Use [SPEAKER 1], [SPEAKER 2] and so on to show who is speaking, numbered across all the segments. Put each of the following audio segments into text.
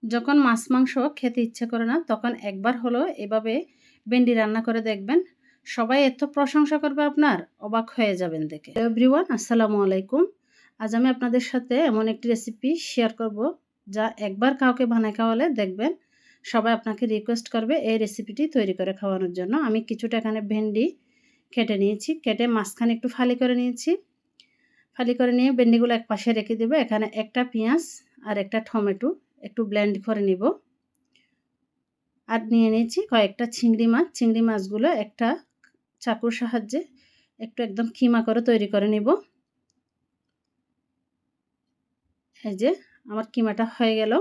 [SPEAKER 1] যখন মাছ মাংস খেতে ইচ্ছে করে না তখন একবার হলো এভাবে ভেন্ডি রান্না করে দেখবেন, সবাই এত প্রশংসা করবে আপনার, অবাক হয়ে যাবেন দেখে। এভরিওয়ান, আসসালামু আলাইকুম। আজ আমি আপনাদের সাথে এমন একটি রেসিপি শেয়ার করব যা একবার কাউকে বানায় খাওয়ালে দেখবেন সবাই আপনাকে রিকোয়েস্ট করবে এই রেসিপিটি তৈরি করে খাওয়ানোর জন্য। আমি কিছুটা এখানে ভেন্ডি কেটে নিয়েছি, কেটে মাঝখানে একটু ফালি করে নিয়েছি। ফালি করে নিয়ে ভেন্ডিগুলো এক পাশে রেখে দেবো। এখানে একটা পেঁয়াজ আর একটা টমেটো একটু ব্লেন্ড করে নিব। আর নিয়ে নিয়েছি কয়েকটা চিংড়ি মাছ। চিংড়ি মাছগুলো একটা চাকুর সাহায্যে একটু একদম কিমা করে তৈরি করে নিব। এই যে আমার কিমাটা হয়ে গেল।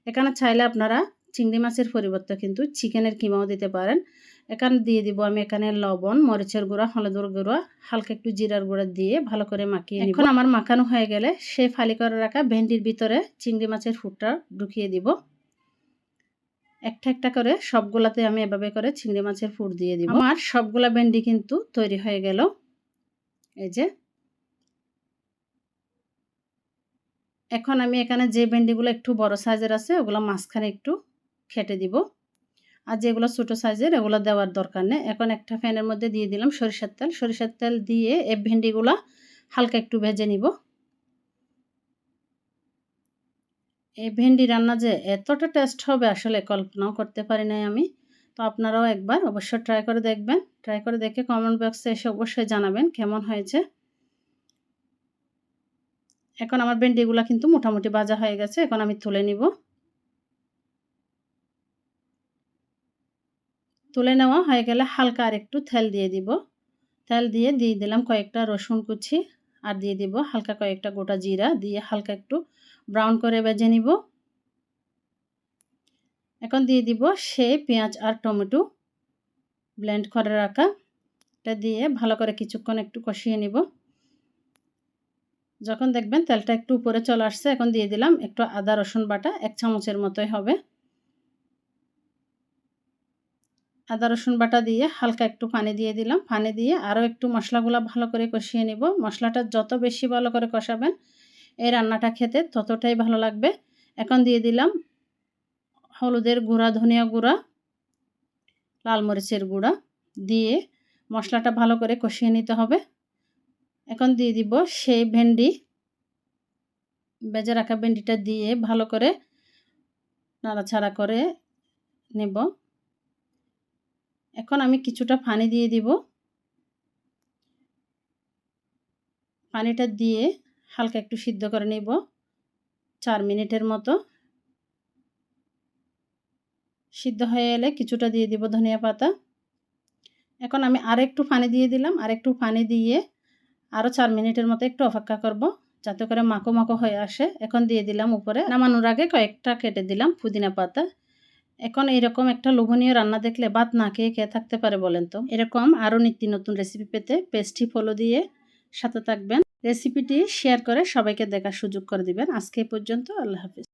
[SPEAKER 1] এখানে চাইলে আপনারা চিংড়ি মাছের পরিবর্তে কিন্তু চিকেনের কিমাও দিতে পারেন। এখানে দিয়ে দিব আমি এখানে লবণ, মরিচের গুঁড়া, হলুদের গুঁড়া, হালকা একটু জিরার গুঁড়া দিয়ে ভালো করে মাখিয়ে নিব। এখন আমার মাখানো হয়ে গেলে সেই ফালি করে রাখা ভেন্ডির ভিতরে চিংড়ি মাছের ফুটটা ঢুকিয়ে দিব। একটা একটা করে সবগুলাতে আমি এভাবে করে চিংড়ি মাছের ফুট দিয়ে দিব। আমার সবগুলা ভেন্ডি কিন্তু তৈরি হয়ে গেল। এই যে এখন আমি এখানে যে ভেন্ডিগুলো একটু বড় সাইজের আছে ওগুলো মাঝখানে একটু কেটে দিব, আর যেগুলো ছোটো সাইজের এগুলো দেওয়ার দরকার নেই। এখন একটা প্যানের মধ্যে দিয়ে দিলাম সরিষার তেল। সরিষার তেল দিয়ে এই ভেন্ডিগুলো হালকা একটু ভেজে নিব। এই ভেন্ডি রান্না যে এতটা টেস্ট হবে আসলে কল্পনাও করতে পারি নাই আমি। তো আপনারাও একবার অবশ্যই ট্রাই করে দেখবেন। ট্রাই করে দেখে কমেন্ট বক্সে এসে অবশ্যই জানাবেন কেমন হয়েছে। এখন আমার ভেন্ডিগুলো কিন্তু মোটামুটি ভাজা হয়ে গেছে, এখন আমি তুলে নিব। তুলে নেওয়া হয়ে গেলে হালকা আর একটু তেল দিয়ে দিব। তেল দিয়ে দিলাম কয়েকটা রসুন কুচি, আর দিয়ে দিব হালকা কয়েকটা গোটা জিরা দিয়ে হালকা একটু ব্রাউন করে ভেজে নিব। এখন দিয়ে দিব সেই পেঁয়াজ আর টমেটো ব্লেন্ড করে রাখা, এটা দিয়ে ভালো করে কিছুক্ষণ একটু কষিয়ে নিব। যখন দেখবেন তেলটা একটু উপরে চলে আসছে, এখন দিয়ে দিলাম একটু আদা রসুন বাটা, 1 চামচের মতোই হবে। আদা রসুন বাটা দিয়ে হালকা একটু পানি দিয়ে দিলাম। পানি দিয়ে আরও একটু মশলাগুলো ভালো করে কষিয়ে নিব। মশলাটা যত বেশি ভালো করে কষাবেন এই রান্নাটা খেতে ততটাই ভালো লাগবে। এখন দিয়ে দিলাম হলুদের গুঁড়া, ধনিয়া গুঁড়া, লাল মরিচের গুঁড়া দিয়ে মশলাটা ভালো করে কষিয়ে নিতে হবে। এখন দিয়ে দিব সেই ভেজে রাখা ভেন্ডিটা দিয়ে ভালো করে নাড়াচাড়া করে নেব। এখন আমি কিছুটা পানি দিয়ে দিব। পানিটা দিয়ে হালকা একটু সিদ্ধ করে নেব 4 মিনিটের মতো। সিদ্ধ হয়ে এলে কিছুটা দিয়ে দিব ধনিয়া পাতা। এখন আমি আরেকটু পানি দিয়ে দিলাম। আরেকটু পানি দিয়ে আরও 4 মিনিটের মতো একটু অপেক্ষা করব যাতে করে মাখো মাখো হয়ে আসে। এখন দিয়ে দিলাম উপরে নামানোর আগে কয়েকটা কেটে দিলাম পুদিনা পাতা। এখন এরকম একটা লোভনীয় রান্না দেখলে ভাত না খেয়ে কে থাকতে পারে বলেন তো। এরকম আরও নিত্য নতুন রেসিপি পেতে পেজটি ফলো দিয়ে সাথে থাকবেন। রেসিপিটি শেয়ার করে সবাইকে দেখার সুযোগ করে দিবেন। আজকে এই পর্যন্ত, আল্লাহ হাফিজ।